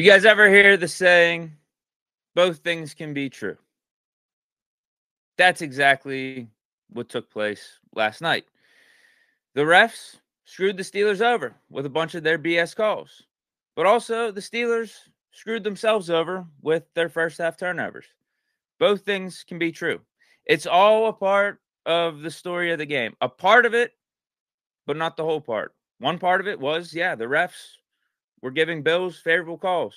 You guys ever hear the saying, both things can be true? That's exactly what took place last night. The refs screwed the Steelers over with a bunch of their BS calls, but also the Steelers screwed themselves over with their first half turnovers. Both things can be true. It's all a part of the story of the game. A part of it, but not the whole part. One part of it was, the refs were giving Bills favorable calls.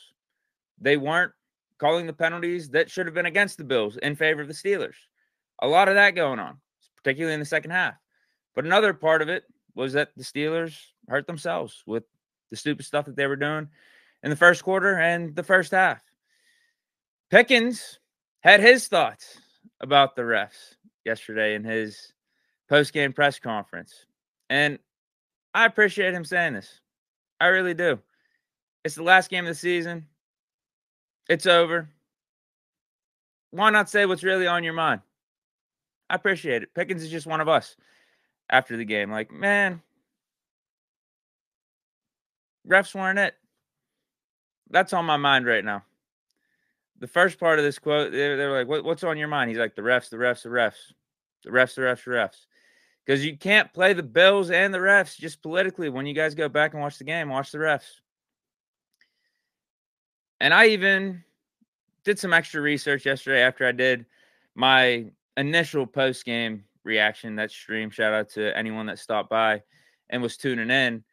They weren't calling the penalties that should have been against the Bills in favor of the Steelers. A lot of that going on, particularly in the second half. But another part of it was that the Steelers hurt themselves with the stupid stuff that they were doing in the first quarter and the first half. Pickens had his thoughts about the refs yesterday in his post-game press conference. And I appreciate him saying this. I really do. It's the last game of the season. It's over. Why not say what's really on your mind? I appreciate it. Pickens is just one of us after the game. Like, man, refs weren't it. That's on my mind right now. The first part of this quote, they're like, what's on your mind? He's like, the refs, the refs, the refs. The refs, the refs, the refs. Because you can't play the Bills and the refs just politically. When you guys go back and watch the game, watch the refs. And I even did some extra research yesterday after I did my initial post-game reaction, that stream. Shout out to anyone that stopped by and was tuning in.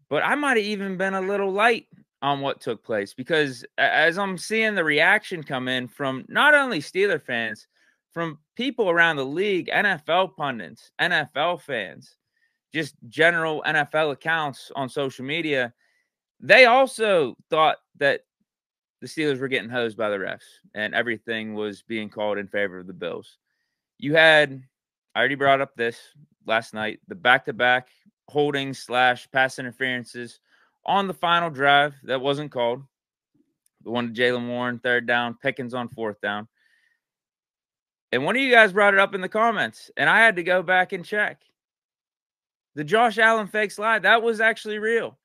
But I might have even been a little light on what took place, because as I'm seeing the reaction come in from not only Steeler fans, from people around the league, NFL pundits, NFL fans, just general NFL accounts on social media, they also thought that the Steelers were getting hosed by the refs and everything was being called in favor of the Bills. You had, I already brought up this last night, the back-to-back holding / pass interferences on the final drive that wasn't called. The one to Jaylen Warren, third down, Pickens on fourth down. And one of you guys brought it up in the comments, and I had to go back and check. The Josh Allen fake slide, that was actually real.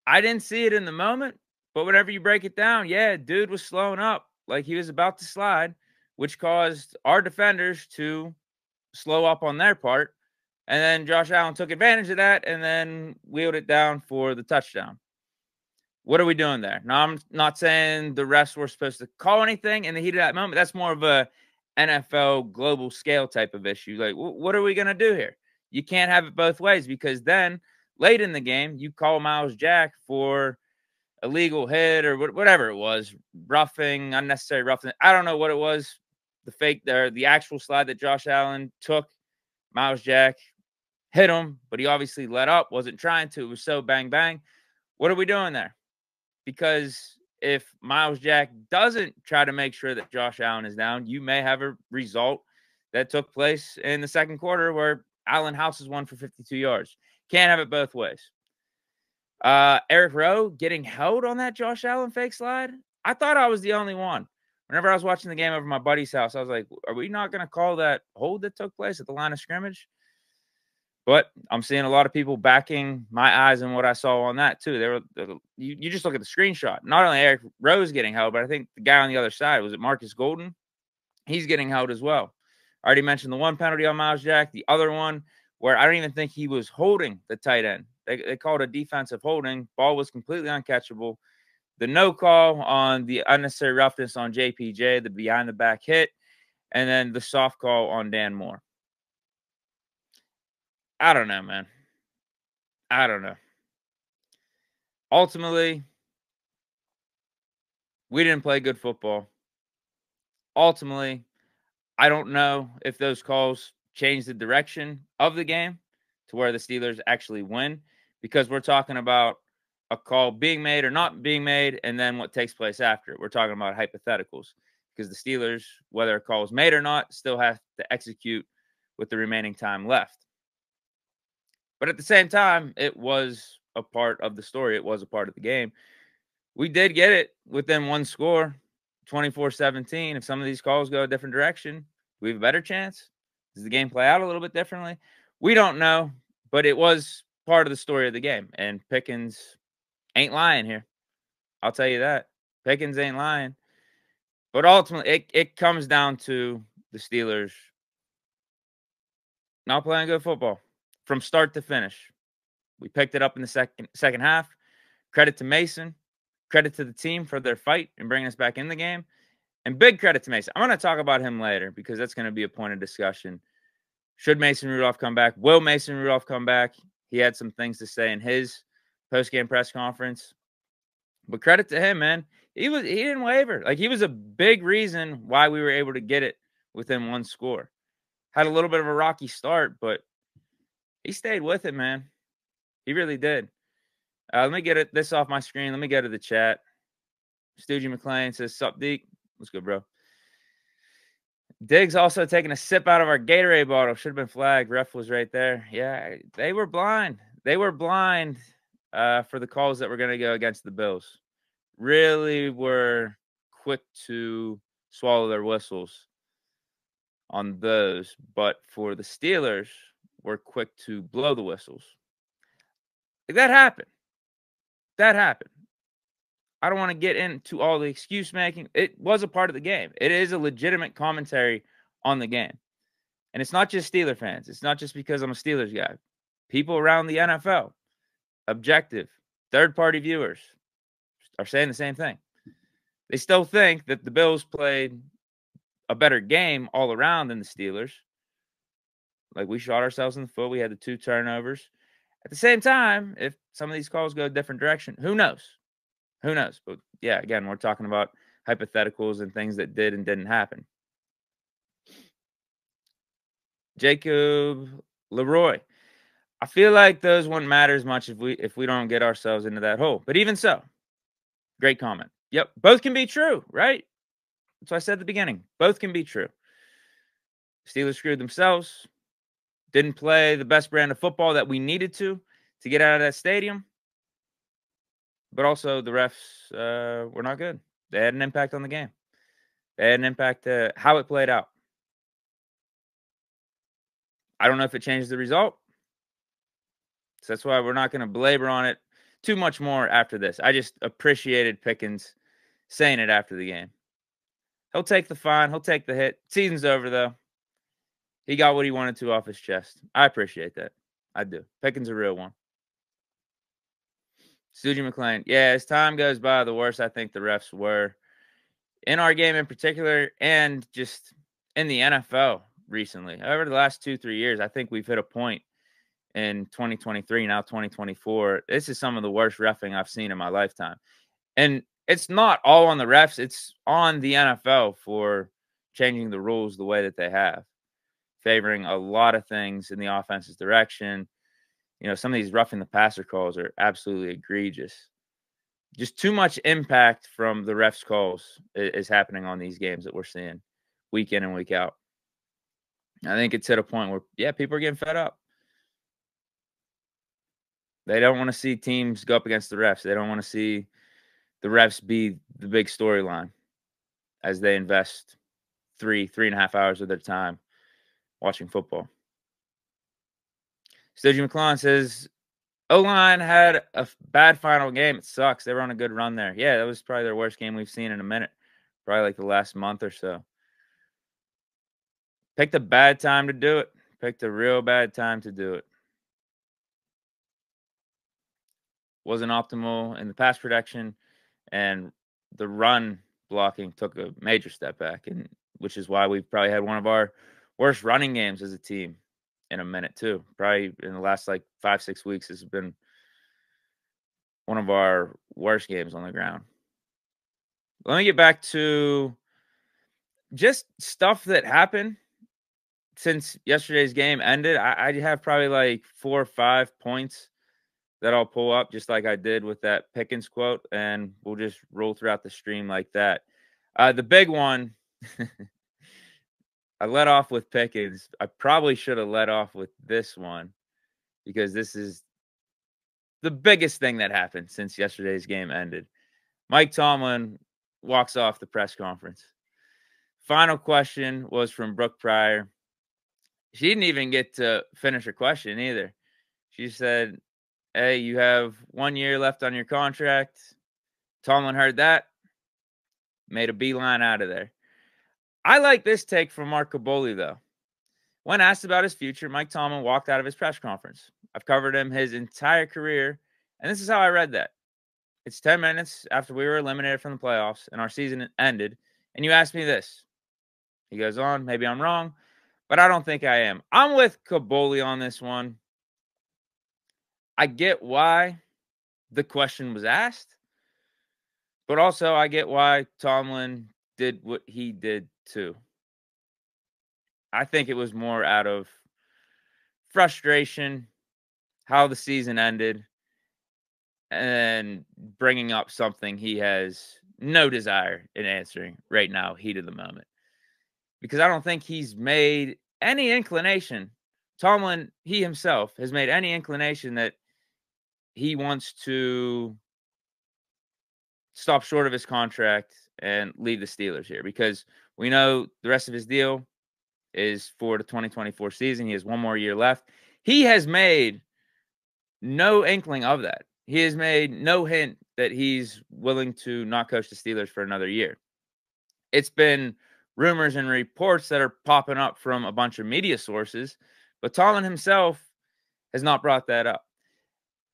I didn't see it in the moment, but whenever you break it down, dude was slowing up like he was about to slide, which caused our defenders to slow up on their part. And then Josh Allen took advantage of that and then wheeled it down for the touchdown. What are we doing there? Now, I'm not saying the refs were supposed to call anything in the heat of that moment. That's more of a NFL global scale type of issue. Like, what are we going to do here? You can't have it both ways, because then late in the game, you call Miles Jack for illegal hit or whatever it was, roughing, unnecessary roughing. I don't know what it was. The actual slide that Josh Allen took, Miles Jack hit him, but he obviously let up, wasn't trying to. It was so bang, bang. What are we doing there? Because if Miles Jack doesn't try to make sure that Josh Allen is down, you may have a result that took place in the second quarter where Allen houses one for 52 yards. Can't have it both ways. Eric Rowe getting held on that Josh Allen fake slide. I thought I was the only one. Whenever I was watching the game over my buddy's house, I was like, are we not going to call that hold that took place at the line of scrimmage? But I'm seeing a lot of people backing my eyes and what I saw on that too. You just look at the screenshot. Not only Eric Rowe getting held, but I think the guy on the other side, was it Marcus Golden? He's getting held as well. I already mentioned the one penalty on Miles Jack. The other one where I don't even think he was holding the tight end. They called a defensive holding. Ball was completely uncatchable. The no call on the unnecessary roughness on JPJ, the behind the back hit, and then the soft call on Dan Moore. I don't know, man. I don't know. Ultimately, we didn't play good football. Ultimately, I don't know if those calls change the direction of the game to where the Steelers actually win, because we're talking about a call being made or not being made, and then what takes place after. We're talking about hypotheticals, because the Steelers, whether a call is made or not, still have to execute with the remaining time left. But at the same time, it was a part of the story. It was a part of the game. We did get it within one score, 24-17. If some of these calls go a different direction, do we have a better chance? Does the game play out a little bit differently? We don't know, but it was part of the story of the game. And Pickens ain't lying here. I'll tell you that. Pickens ain't lying. But ultimately, it comes down to the Steelers not playing good football from start to finish. We picked it up in the second half. Credit to Mason. Credit to the team for their fight and bringing us back in the game. And big credit to Mason. I'm going to talk about him later because that's going to be a point of discussion. Should Mason Rudolph come back? Will Mason Rudolph come back? He had some things to say in his post-game press conference. But credit to him, man. He didn't waver. Like, he was a big reason why we were able to get it within one score. Had a little bit of a rocky start, but he stayed with it, man. He really did. Let me get this off my screen. Let me go to the chat. Stoogie McLean says, "Sup, Deke?" What's good, bro? Diggs also taking a sip out of our Gatorade bottle. Should have been flagged. Ref was right there. Yeah, they were blind. They were blind for the calls that were going to go against the Bills. Really were quick to swallow their whistles on those. But for the Steelers, we're quick to blow the whistles. Like, that happened. That happened. I don't want to get into all the excuse making. It was a part of the game. It is a legitimate commentary on the game. And it's not just Steeler fans. It's not just because I'm a Steelers guy. People around the NFL, objective, third-party viewers are saying the same thing. They still think that the Bills played a better game all around than the Steelers. Like, we shot ourselves in the foot. We had the 2 turnovers. At the same time, if some of these calls go a different direction, who knows? Who knows? But yeah, again, we're talking about hypotheticals and things that did and didn't happen. Jacob Leroy. I feel like those wouldn't matter as much if we don't get ourselves into that hole. But even so, great comment. Yep, both can be true, right? That's what I said at the beginning. Both can be true. Steelers screwed themselves. Didn't play the best brand of football that we needed to get out of that stadium. But also, the refs were not good. They had an impact on the game. They had an impact to how it played out. I don't know if it changed the result. So that's why we're not going to belabor on it too much more after this. I just appreciated Pickens saying it after the game. He'll take the fine. He'll take the hit. Season's over, though. He got what he wanted to off his chest. I appreciate that. I do. Pickens a real one. Stoogie McLean. Yeah, as time goes by, the worse I think the refs were in our game in particular and just in the NFL recently. Over the last 2-3 years, I think we've hit a point in 2023, now 2024. This is some of the worst reffing I've seen in my lifetime. And it's not all on the refs. It's on the NFL for changing the rules the way that they have, favoring a lot of things in the offense's direction. You know, some of these roughing the passer calls are absolutely egregious. Just too much impact from the refs' calls is happening on these games that we're seeing week in and week out. I think it's at a point where, yeah, people are getting fed up. They don't want to see teams go up against the refs. They don't want to see the refs be the big storyline as they invest 3.5 hours of their time watching football. Stoogie McClellan says, O-line had a bad final game. It sucks. They were on a good run there. Yeah, that was probably their worst game we've seen in a minute. Probably like the last month or so. Picked a bad time to do it. Picked a real bad time to do it. Wasn't optimal in the pass protection, and the run blocking took a major step back, and which is why we've probably had one of our worst running games as a team in a minute too. Probably in the last like 5-6 weeks has been one of our worst games on the ground. Let me get back to just stuff that happened since yesterday's game ended. I have probably like 4 or 5 points that I'll pull up just like I did with that Pickens quote, and we'll just roll throughout the stream like that. The big one, I let off with Pickens. I probably should have let off with this one because this is the biggest thing that happened since yesterday's game ended. Mike Tomlin walks off the press conference. Final question was from Brooke Pryor. She didn't even get to finish her question either. She said, hey, you have 1 year left on your contract. Tomlin heard that, made a beeline out of there. I like this take from Mark Caboli, though. When asked about his future, Mike Tomlin walked out of his press conference. I've covered him his entire career, and this is how I read that. It's 10 minutes after we were eliminated from the playoffs and our season ended, and you asked me this. He goes on, maybe I'm wrong, but I don't think I am. I'm with Caboli on this one. I get why the question was asked, but also I get why Tomlin did what he did too. I think it was more out of frustration, how the season ended, and bringing up something he has no desire in answering right now, heat of the moment. Because I don't think he's made any inclination. Tomlin, he himself, has made any inclination that he wants to stop short of his contract and leave the Steelers here. Because we know the rest of his deal is for the 2024 season. He has one more year left. He has made no inkling of that. He has made no hint that he's willing to not coach the Steelers for another year. It's been rumors and reports that are popping up from a bunch of media sources, but Tomlin himself has not brought that up.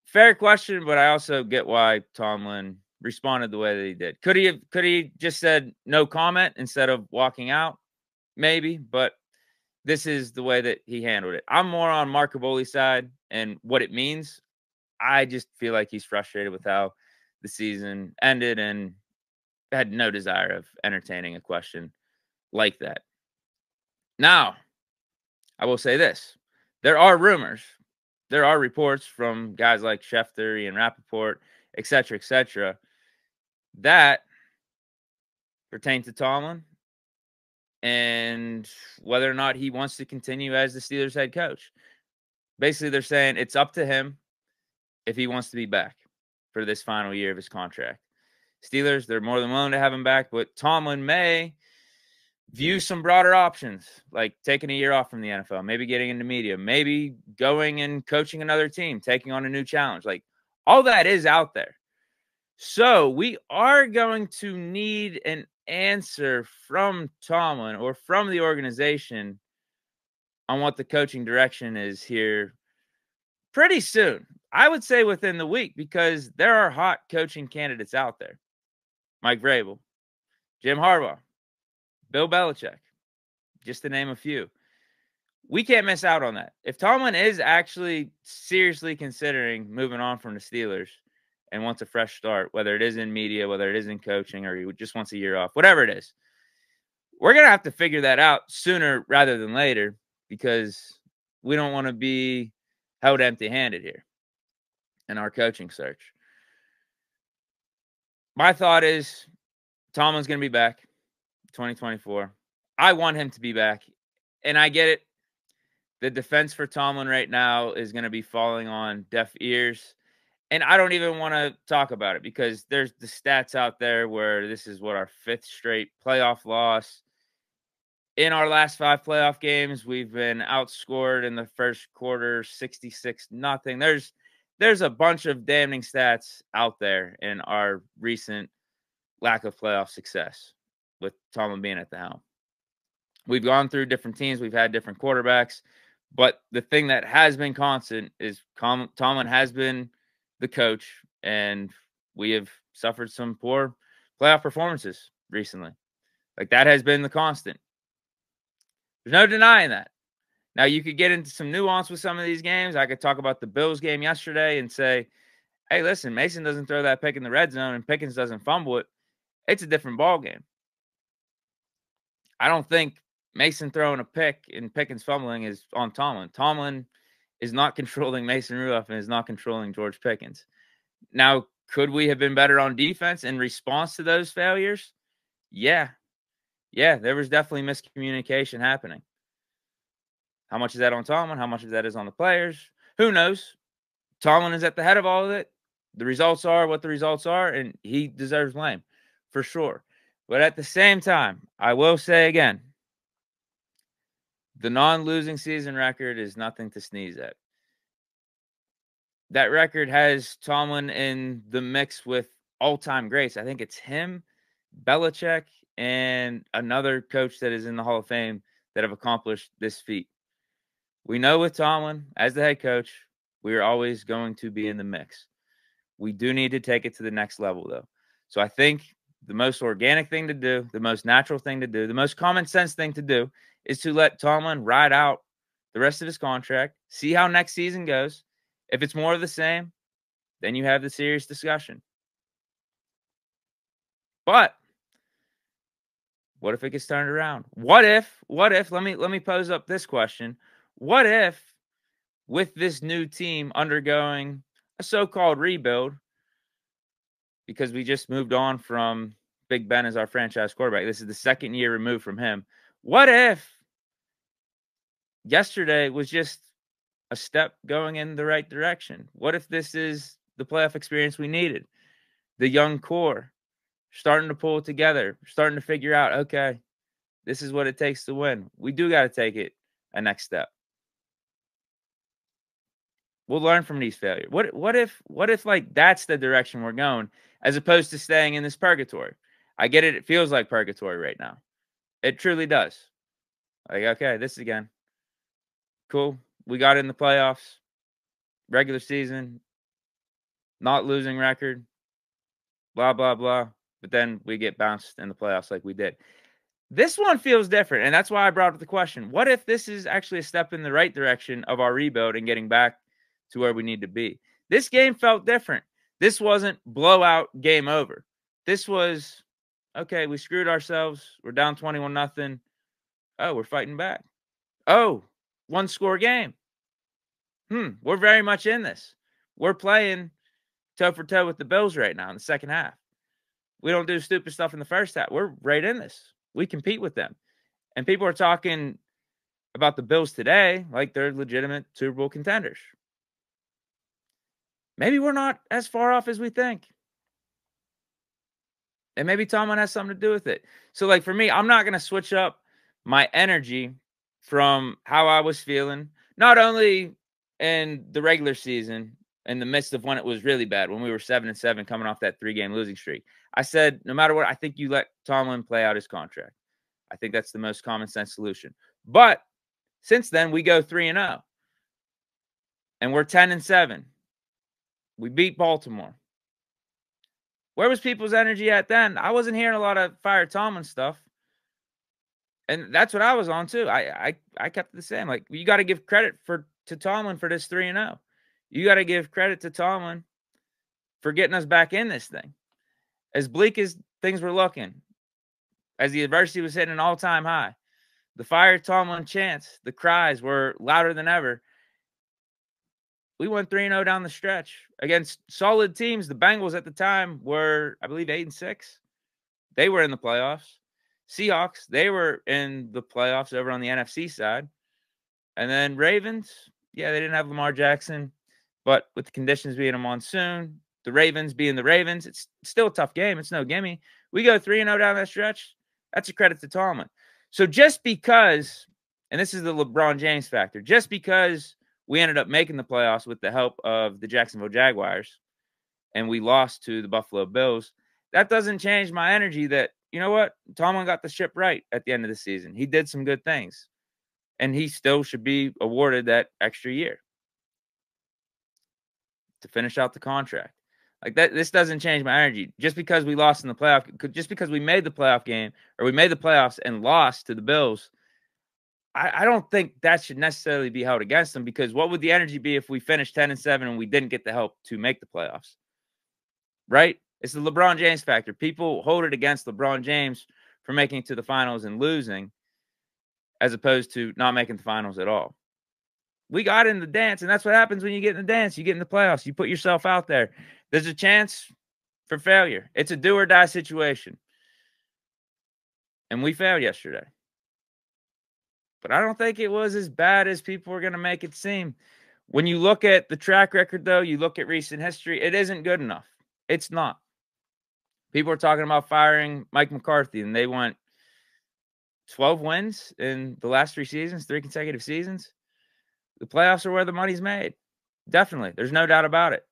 Fair question, but I also get why Tomlin responded the way that he did. Could he just said no comment instead of walking out? Maybe, but this is the way that he handled it. I'm more on Mark Caboli's side and what it means. I just feel like he's frustrated with how the season ended and had no desire of entertaining a question like that. Now, I will say this. There are rumors. There are reports from guys like Schefter, Ian Rappaport, et cetera, that pertain to Tomlin and whether or not he wants to continue as the Steelers head coach. Basically, they're saying it's up to him if he wants to be back for this final year of his contract. Steelers, they're more than willing to have him back, but Tomlin may view some broader options, like taking a year off from the NFL, maybe getting into media, maybe going and coaching another team, taking on a new challenge. Like, all that is out there. So we are going to need an answer from Tomlin or from the organization on what the coaching direction is here pretty soon. I would say within the week, because there are hot coaching candidates out there. Mike Vrabel, Jim Harbaugh, Bill Belichick, just to name a few. We can't miss out on that. If Tomlin is actually seriously considering moving on from the Steelers and wants a fresh start, whether it is in media, whether it is in coaching, or he just wants a year off, whatever it is, we're going to have to figure that out sooner rather than later, because we don't want to be held empty-handed here in our coaching search. My thought is Tomlin's going to be back 2024. I want him to be back, and I get it. The defense for Tomlin right now is going to be falling on deaf ears, and I don't even want to talk about it because there's the stats out there where this is what our 5th straight playoff loss. In our last 5 playoff games, we've been outscored in the first quarter 66-0. There's a bunch of damning stats out there in our recent lack of playoff success with Tomlin being at the helm. We've gone through different teams. We've had different quarterbacks. But the thing that has been constant is Tomlin has been the coach, and we have suffered some poor playoff performances recently. Like, that has been the constant. There's no denying that. Now, you could get into some nuance with some of these games. I could talk about the Bills game yesterday and say, hey, listen, Mason doesn't throw that pick in the red zone and Pickens doesn't fumble it. It's a different ball game. I don't think Mason throwing a pick and Pickens fumbling is on Tomlin. Tomlin is not controlling Mason Rudolph and is not controlling George Pickens. Now, could we have been better on defense in response to those failures? Yeah. Yeah, there was definitely miscommunication happening. How much is that on Tomlin? How much of that is on the players? Who knows? Tomlin is at the head of all of it. The results are what the results are, and he deserves blame for sure. But at the same time, I will say again, the non-losing season record is nothing to sneeze at. That record has Tomlin in the mix with all-time greats. I think it's him, Belichick, and another coach that is in the Hall of Fame that have accomplished this feat. We know with Tomlin as the head coach, we are always going to be in the mix. We do need to take it to the next level, though. So I think the most organic thing to do, the most natural thing to do, the most common sense thing to do is to let Tomlin ride out the rest of his contract, see how next season goes. If it's more of the same, then you have the serious discussion. But what if it gets turned around? What if, let me pose up this question. What if with this new team undergoing a so-called rebuild, because we just moved on from Big Ben as our franchise quarterback. This is the second year removed from him. What if yesterday was just a step going in the right direction? What if this is the playoff experience we needed? The young core starting to pull together, starting to figure out, okay, this is what it takes to win. We do got to take it a next step. We'll learn from these failures. What if like that's the direction we're going, as opposed to staying in this purgatory? I get it. It feels like purgatory right now. It truly does. Like, okay, this again. Cool. We got in the playoffs, regular season, not losing record, blah, blah, blah. But then we get bounced in the playoffs like we did. This one feels different, and that's why I brought up the question. What if this is actually a step in the right direction of our rebuild and getting back to where we need to be? This game felt different. This wasn't blowout, game over. This was, okay, we screwed ourselves. We're down 21-0. Oh, we're fighting back. Oh, one-score game. We're very much in this. We're playing toe-for-toe with the Bills right now in the second half. We don't do stupid stuff in the first half. We're right in this. We compete with them. And people are talking about the Bills today like they're legitimate Super Bowl contenders. Maybe we're not as far off as we think. And maybe Tomlin has something to do with it. So, like, for me, I'm not going to switch up my energy from how I was feeling, not only in the regular season, in the midst of when it was really bad, when we were 7-7 coming off that 3-game losing streak. I said, no matter what, I think you let Tomlin play out his contract. I think that's the most common sense solution. But since then, we go 3-0. And we're 10-7. We beat Baltimore. Where was people's energy at then? I wasn't hearing a lot of fire Tomlin stuff. And that's what I was on too. I kept it the same. Like, you got to give credit to Tomlin for this 3-0. You got to give credit to Tomlin for getting us back in this thing. As bleak as things were looking, as the adversity was hitting an all-time high, the fire Tomlin chants, the cries were louder than ever. We went 3-0 down the stretch against solid teams. The Bengals at the time were, I believe, 8-6. They were in the playoffs. Seahawks, they were in the playoffs over on the NFC side. And then Ravens, yeah, they didn't have Lamar Jackson. But with the conditions being a monsoon, the Ravens being the Ravens, it's still a tough game. It's no gimme. We go 3-0 down that stretch. That's a credit to Tomlin. So just because, and this is the LeBron James factor, just because we ended up making the playoffs with the help of the Jacksonville Jaguars and we lost to the Buffalo Bills, that doesn't change my energy that, you know what, Tomlin got the ship right at the end of the season. He did some good things, and he still should be awarded that extra year to finish out the contract. Like that, this doesn't change my energy. Just because we lost in the playoff, just because we made the playoff game or we made the playoffs and lost to the Bills, I don't think that should necessarily be held against them, because what would the energy be if we finished 10-7 and we didn't get the help to make the playoffs? Right? It's the LeBron James factor. People hold it against LeBron James for making it to the finals and losing, as opposed to not making the finals at all. We got in the dance, and that's what happens when you get in the dance. You get in the playoffs. You put yourself out there. There's a chance for failure. It's a do-or-die situation. And we failed yesterday. But I don't think it was as bad as people were going to make it seem. When you look at the track record, though, you look at recent history, it isn't good enough. It's not. People are talking about firing Mike McCarthy, and they went 12 wins in the last 3 seasons, 3 consecutive seasons. The playoffs are where the money's made. Definitely. There's no doubt about it.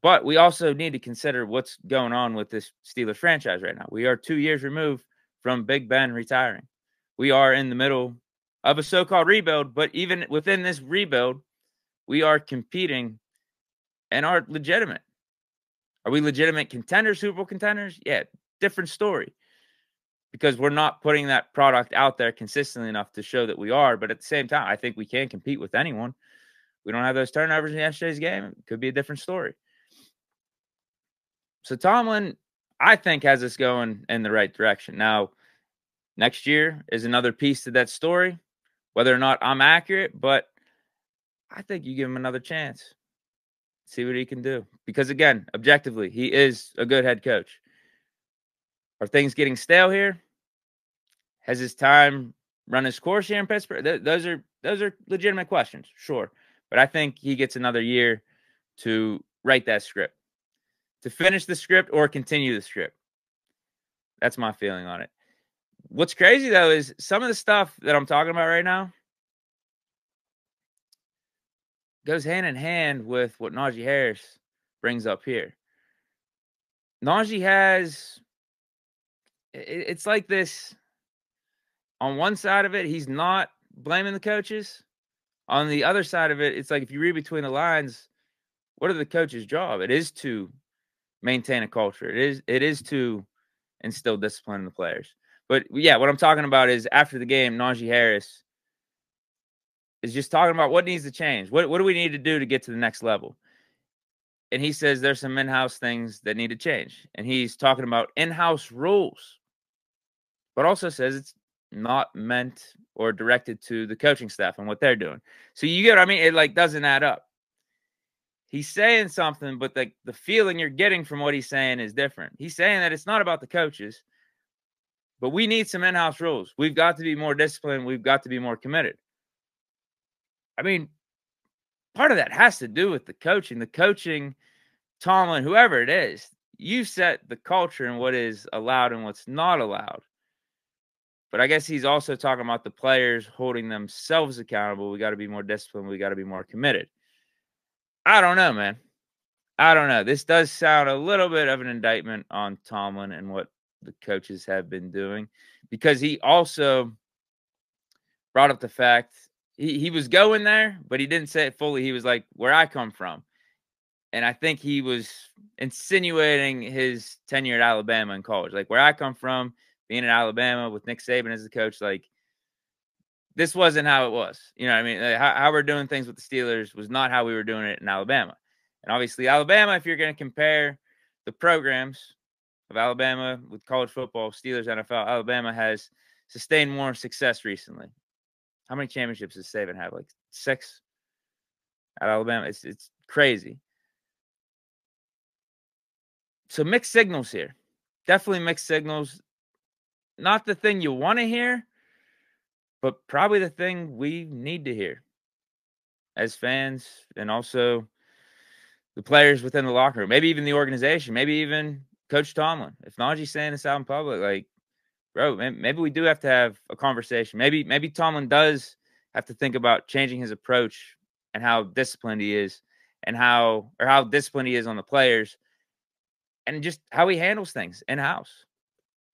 But we also need to consider what's going on with this Steelers franchise right now. We are 2 years removed from Big Ben retiring. We are in the middle of a so-called rebuild, but even within this rebuild, we are competing and are legitimate. Are we legitimate contenders, Super Bowl contenders? Yeah, different story. Because we're not putting that product out there consistently enough to show that we are. But at the same time, I think we can compete with anyone. We don't have those turnovers in yesterday's game. It could be a different story. So Tomlin, I think, has us going in the right direction. Now, next year is another piece to that story, whether or not I'm accurate, but I think you give him another chance. See what he can do. Because, again, objectively, he is a good head coach. Are things getting stale here? Has his time run his course here in Pittsburgh? Those are legitimate questions, sure. But I think he gets another year to write that script, to finish the script or continue the script. That's my feeling on it. What's crazy, though, is some of the stuff that I'm talking about right now goes hand in hand with what Najee Harris brings up here. Najee has, it's like this. On one side of it, he's not blaming the coaches. On the other side of it, it's like if you read between the lines, what are the coaches' job? It is to maintain a culture. It is to instill discipline in the players. But yeah, what I'm talking about is after the game, Najee Harris is just talking about what needs to change. What do we need to do to get to the next level? And he says there's some in-house things that need to change. And he's talking about in-house rules, but also says it's not meant or directed to the coaching staff and what they're doing. So you get what I mean? It like doesn't add up. He's saying something, but the feeling you're getting from what he's saying is different. He's saying that it's not about the coaches, but we need some in-house rules. We've got to be more disciplined. We've got to be more committed. I mean, part of that has to do with the coaching, Tomlin, whoever it is. You set the culture and what is allowed and what's not allowed. But I guess he's also talking about the players holding themselves accountable. We got to be more disciplined. We got to be more committed. I don't know, man. I don't know. This does sound a little bit of an indictment on Tomlin and what the coaches have been doing, because he also brought up the fact he was going there, but he didn't say it fully. He was like, where I come from. And I think he was insinuating his tenure at Alabama in college. Like, where I come from, being in Alabama with Nick Saban as the coach, like, this wasn't how it was. You know what I mean? Like, how we're doing things with the Steelers was not how we were doing it in Alabama. And obviously, Alabama, if you're going to compare the programs of Alabama with college football, Steelers, NFL, Alabama has sustained more success recently. How many championships does Saban have? Like 6 at Alabama. It's crazy. So mixed signals here. Definitely mixed signals. Not the thing you want to hear, but probably the thing we need to hear as fans, and also the players within the locker room, maybe even the organization, maybe even Coach Tomlin. If Najee's saying this out in public, like, bro, maybe we do have to have a conversation. Maybe Tomlin does have to think about changing his approach and how disciplined he is, and how disciplined he is on the players, and just how he handles things in-house.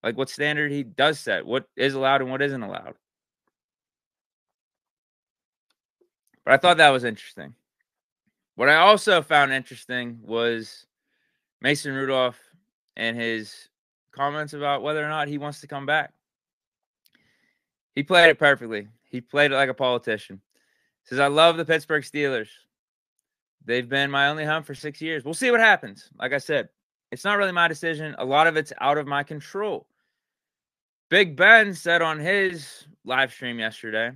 Like what standard he does set, what is allowed and what isn't allowed. But I thought that was interesting. What I also found interesting was Mason Rudolph and his comments about whether or not he wants to come back. He played it perfectly. He played it like a politician. Says, I love the Pittsburgh Steelers. They've been my only home for 6 years. We'll see what happens. Like I said, it's not really my decision. A lot of it's out of my control. Big Ben said on his live stream yesterday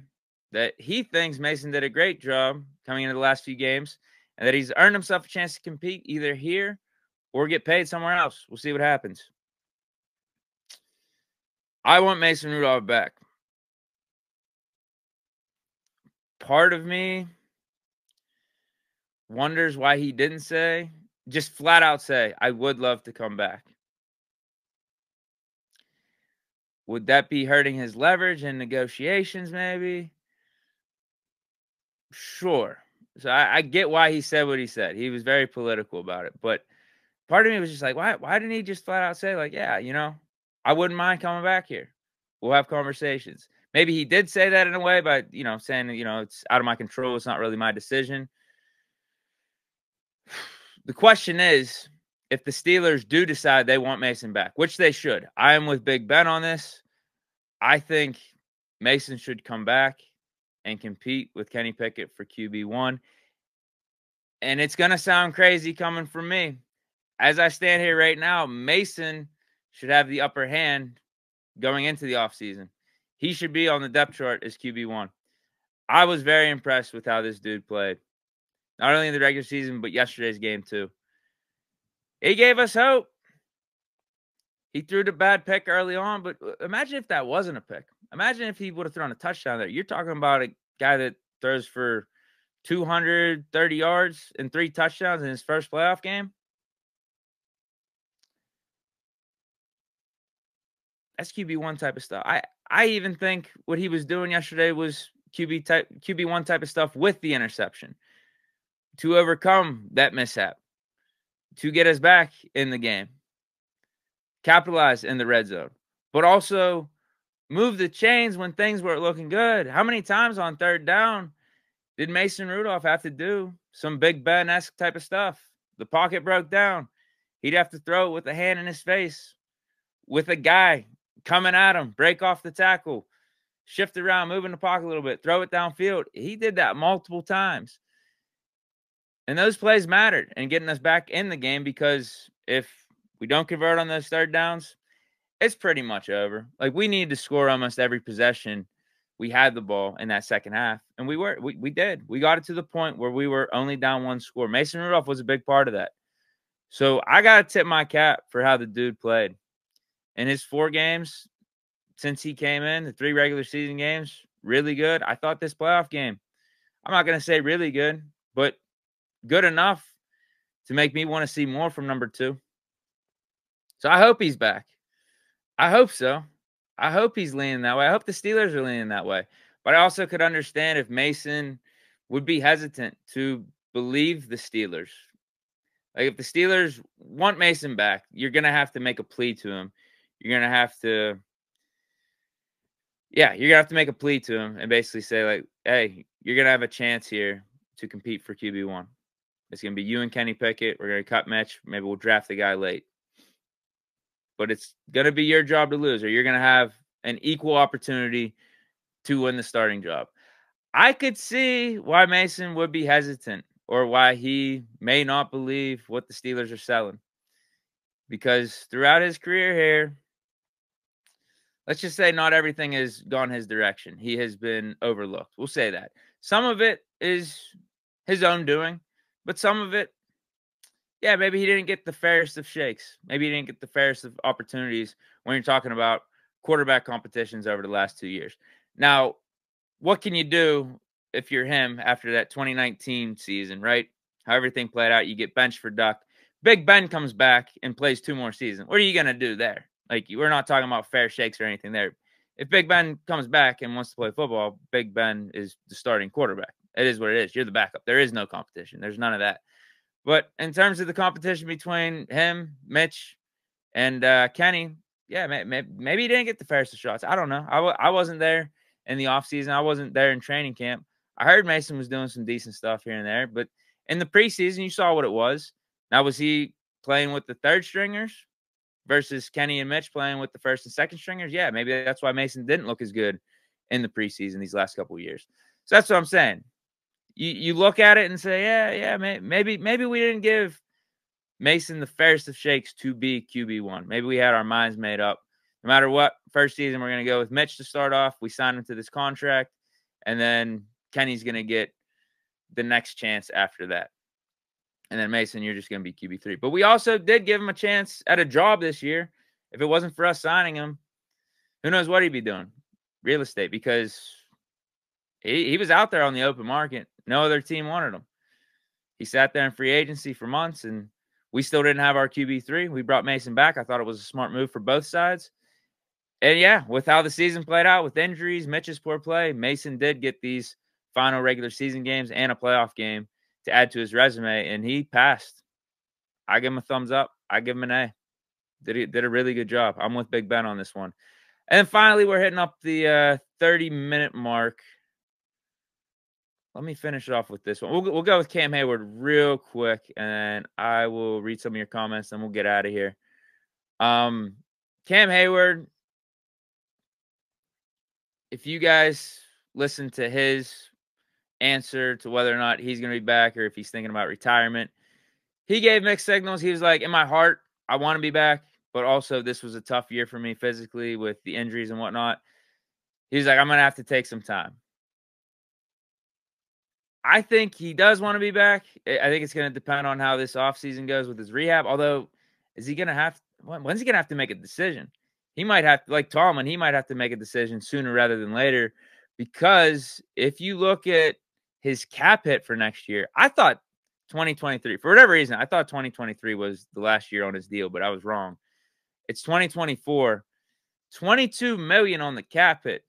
that he thinks Mason did a great job coming into the last few games, and that he's earned himself a chance to compete either here or get paid somewhere else. We'll see what happens. I want Mason Rudolph back. Part of me wonders why he didn't just flat out say, I would love to come back. Would that be hurting his leverage in negotiations maybe? Sure. So I get why he said what he said. He was very political about it. But part of me was just like, why didn't he just flat out say, like, yeah, I wouldn't mind coming back here. We'll have conversations. Maybe he did say that in a way by, saying, it's out of my control. It's not really my decision. The question is, if the Steelers do decide they want Mason back, which they should. I am with Big Ben on this. I think Mason should come back and compete with Kenny Pickett for QB1. And it's going to sound crazy coming from me. As I stand here right now, Mason should have the upper hand going into the offseason. He should be on the depth chart as QB1. I was very impressed with how this dude played. Not only in the regular season, but yesterday's game too. He gave us hope. He threw the bad pick early on, but imagine if that wasn't a pick. Imagine if he would have thrown a touchdown there. You're talking about a guy that throws for 230 yards and 3 touchdowns in his first playoff game. That's QB1 type of stuff. I even think what he was doing yesterday was QB1 type of stuff with the interception to overcome that mishap, to get us back in the game, capitalize in the red zone, but also move the chains when things weren't looking good. How many times on third down did Mason Rudolph have to do some Big Ben-esque type of stuff? The pocket broke down. He'd have to throw it with a hand in his face, with a guy coming at him, break off the tackle, shift around, move in the pocket a little bit, throw it downfield. He did that multiple times. And those plays mattered in getting us back in the game, because if we don't convert on those third downs, it's pretty much over. Like, we need to score almost every possession we had the ball in that second half. And we did. We got it to the point where we were only down 1 score. Mason Rudolph was a big part of that. So I got to tip my cap for how the dude played. In his 4 games since he came in, the 3 regular season games, really good. I thought this playoff game, I'm not going to say really good, but good enough to make me want to see more from number 2. So I hope he's back. I hope so. I hope he's leaning that way. I hope the Steelers are leaning that way. But I also could understand if Mason would be hesitant to believe the Steelers. Like, if the Steelers want Mason back, you're going to have to make a plea to him. You're going to have to, you're going to have to make a plea to him and basically say, like, hey, you're going to have a chance here to compete for QB1. It's going to be you and Kenny Pickett. We're going to cut Mitch. Maybe we'll draft the guy late. But it's going to be your job to lose, or you're going to have an equal opportunity to win the starting job. I could see why Mason would be hesitant, or why he may not believe what the Steelers are selling. Because throughout his career here, let's just say not everything has gone his direction. He has been overlooked. We'll say that. Some of it is his own doing, but some of it, maybe he didn't get the fairest of shakes. Maybe he didn't get the fairest of opportunities when you're talking about quarterback competitions over the last 2 years. Now, what can you do if you're him after that 2019 season, right? How everything played out, you get benched for Duck. Big Ben comes back and plays 2 more seasons. What are you going to do there? Like, we're not talking about fair shakes or anything there. If Big Ben comes back and wants to play football, Big Ben is the starting quarterback. It is what it is. You're the backup. There is no competition. There's none of that. But in terms of the competition between him, Mitch, and Kenny, maybe he didn't get the fairest of shots. I don't know. I wasn't there in the offseason. I wasn't there in training camp. I heard Mason was doing some decent stuff here and there. But in the preseason, you saw what it was. Now, was he playing with the third stringers versus Kenny and Mitch playing with the first and second stringers? Yeah, maybe that's why Mason didn't look as good in the preseason these last couple of years. So that's what I'm saying. You look at it and say, maybe we didn't give Mason the fairest of shakes to be QB1. Maybe we had our minds made up. No matter what, first season, we're going to go with Mitch to start off. We signed him to this contract, and then Kenny's going to get the next chance after that. And then Mason, you're just going to be QB3. But we also did give him a chance at a job this year. If it wasn't for us signing him, who knows what he'd be doing? Real estate, because he was out there on the open market. No other team wanted him. He sat there in free agency for months, and we still didn't have our QB3. We brought Mason back. I thought it was a smart move for both sides. And with how the season played out with injuries, Mitch's poor play, Mason did get these final regular season games and a playoff game to add to his resume, and he passed. I give him a thumbs up. I give him an A. Did a really good job. I'm with Big Ben on this one. And finally, we're hitting up the 30-minute mark. Let me finish it off with this one. We'll go with Cam Hayward real quick, and I will read some of your comments, and we'll get out of here. Cam Hayward, if you guys listen to his answer to whether or not he's going to be back or if he's thinking about retirement, he gave mixed signals. He was like, in my heart, I want to be back, but also this was a tough year for me physically with the injuries and whatnot. He's like, I'm going to have to take some time. I think he does want to be back. I think it's going to depend on how this offseason goes with his rehab. Although, is he going to have – when's he going to have to make a decision? He might have – like Tomlin, he might have to make a decision sooner rather than later, because if you look at his cap hit for next year, I thought 2023 – for whatever reason, I thought 2023 was the last year on his deal, but I was wrong. It's 2024. $22 million on the cap hit.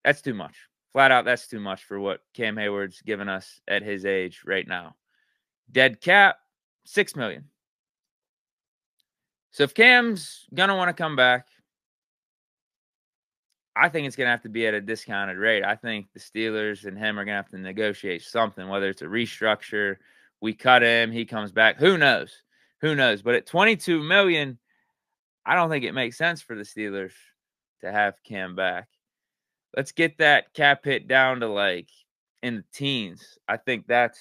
That's too much. Flat out, that's too much for what Cam Hayward's given us at his age right now. Dead cap, $6 million. So if Cam's going to want to come back, I think it's going to have to be at a discounted rate. I think the Steelers and him are going to have to negotiate something, whether it's a restructure, we cut him, he comes back. Who knows? Who knows? But at $22 million, I don't think it makes sense for the Steelers to have Cam back. Let's get that cap hit down to like in the teens. I think that's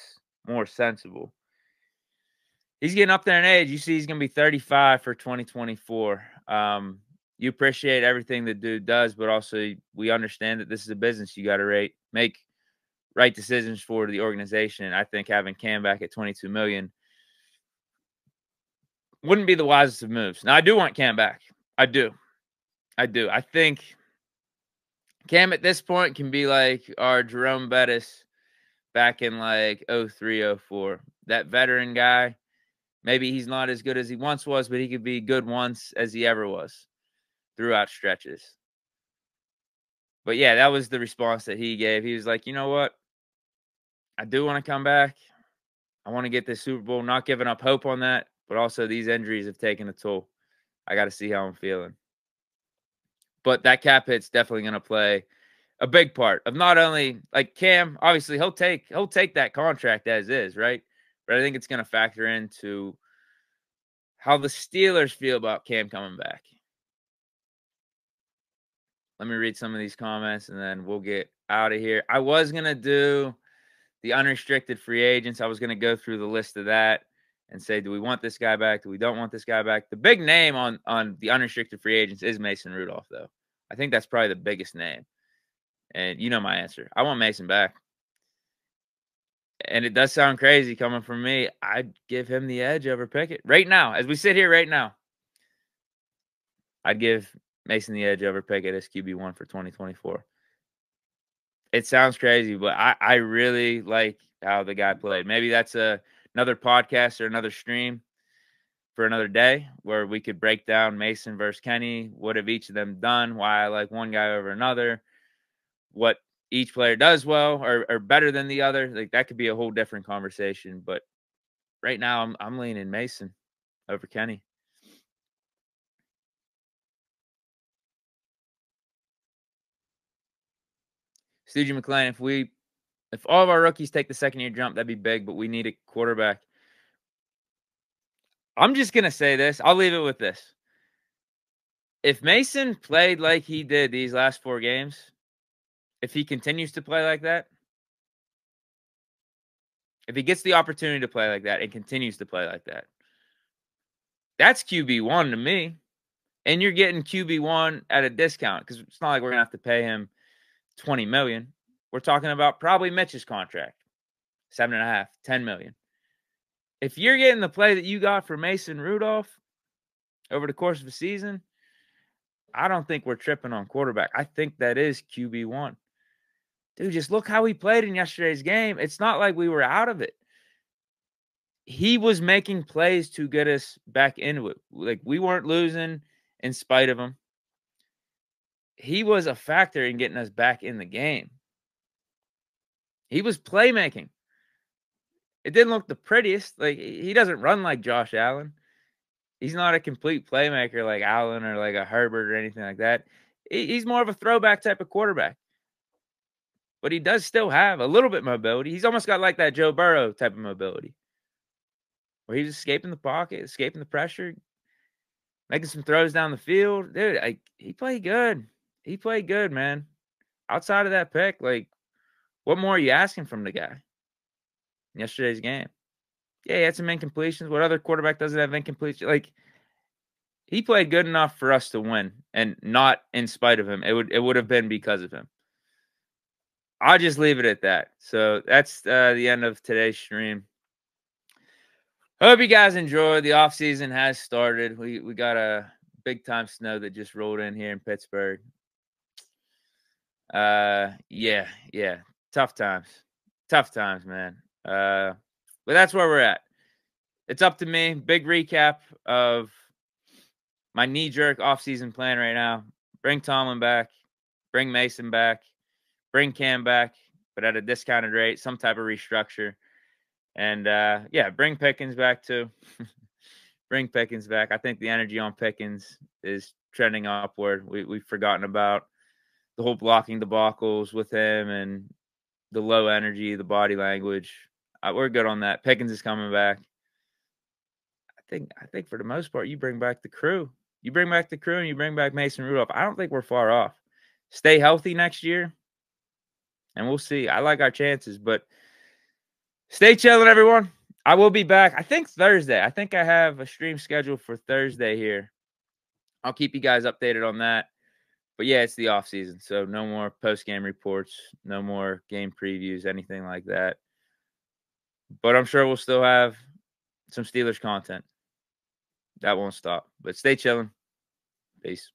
more sensible. He's getting up there in age. You see he's going to be 35 for 2024. You appreciate everything the dude does, but also we understand that this is a business. You got to make right decisions for the organization. And I think having Cam back at $22 million wouldn't be the wisest of moves. Now, I do want Cam back. I do. I think Cam at this point can be like our Jerome Bettis back in like 03, 04. That veteran guy, maybe he's not as good as he once was, but he could be good once as he ever was throughout stretches. But yeah, that was the response that he gave. He was like, you know what? I do want to come back. I want to get this Super Bowl, not giving up hope on that, but also these injuries have taken a toll. I got to see how I'm feeling. But that cap hit's definitely going to play a big part of not only like Cam, obviously he'll take that contract as is, right? But I think it's going to factor into how the Steelers feel about Cam coming back. Let me read some of these comments and then we'll get out of here. I was going to do the unrestricted free agents. I was going to go through the list of that and say, do we want this guy back? Do we don't want this guy back? The big name on the unrestricted free agents is Mason Rudolph, though. I think that's probably the biggest name. And you know my answer. I want Mason back. And it does sound crazy coming from me. I'd give him the edge over Pickett. Right now, as we sit here right now, I'd give Mason the edge over Pickett as QB1 for 2024. It sounds crazy, but I really like how the guy played. Maybe that's another podcast or another stream for another day where we could break down Mason versus Kenny. What have each of them done? Why I like one guy over another? What each player does well or better than the other? Like that could be a whole different conversation. But right now, I'm leaning Mason over Kenny. Stoogie McLean, if all of our rookies take the second-year jump, that'd be big, but we need a quarterback. I'm just going to say this. I'll leave it with this. If Mason played like he did these last 4 games, if he continues to play like that, if he gets the opportunity to play like that and continues to play like that, that's QB1 to me. And you're getting QB1 at a discount because it's not like we're going to have to pay him $20 million. We're talking about probably Mitch's contract, $7.5, $10 million. If you're getting the play that you got for Mason Rudolph over the course of a season, I don't think we're tripping on quarterback. I think that is QB1. Dude, just look how he played in yesterday's game. It's not like we were out of it. He was making plays to get us back into it. Like, we weren't losing in spite of him. He was a factor in getting us back in the game. he was playmaking. It didn't look the prettiest. Like, he doesn't run like Josh Allen. He's not a complete playmaker like Allen or like a Herbert or anything like that. He's more of a throwback type of quarterback. But he does still have a little bit of mobility. He's almost got like that Joe Burrow type of mobility, where he's escaping the pocket, escaping the pressure, making some throws down the field. Dude, he played good. He played good, man. Outside of that pick, like, what more are you asking from the guy in yesterday's game? Yeah, he had some incompletions. What other quarterback doesn't have incompletions? Like, he played good enough for us to win, and not in spite of him. It would have been because of him. I'll just leave it at that. So that's the end of today's stream. Hope you guys enjoyed. The offseason has started. We got a big time snow that just rolled in here in Pittsburgh. Yeah. Tough times, man. But that's where we're at. It's up to me. Big recap of my knee-jerk offseason plan right now. Bring Tomlin back. Bring Mason back. Bring Cam back, but at a discounted rate, some type of restructure. And, yeah, bring Pickens back too. Bring Pickens back. I think the energy on Pickens is trending upward. We've forgotten about the whole blocking debacles with him and the low energy, the body language. We're good on that. Pickens is coming back. I think for the most part, you bring back the crew. You bring back the crew and you bring back Mason Rudolph. I don't think we're far off. Stay healthy next year, and we'll see. I like our chances, but stay chilling, everyone. I will be back, I think, Thursday. I think I have a stream scheduled for Thursday here. I'll keep you guys updated on that. But, yeah, it's the offseason, so no more post-game reports, no more game previews, anything like that. But I'm sure we'll still have some Steelers content. That won't stop. But stay chilling. Peace.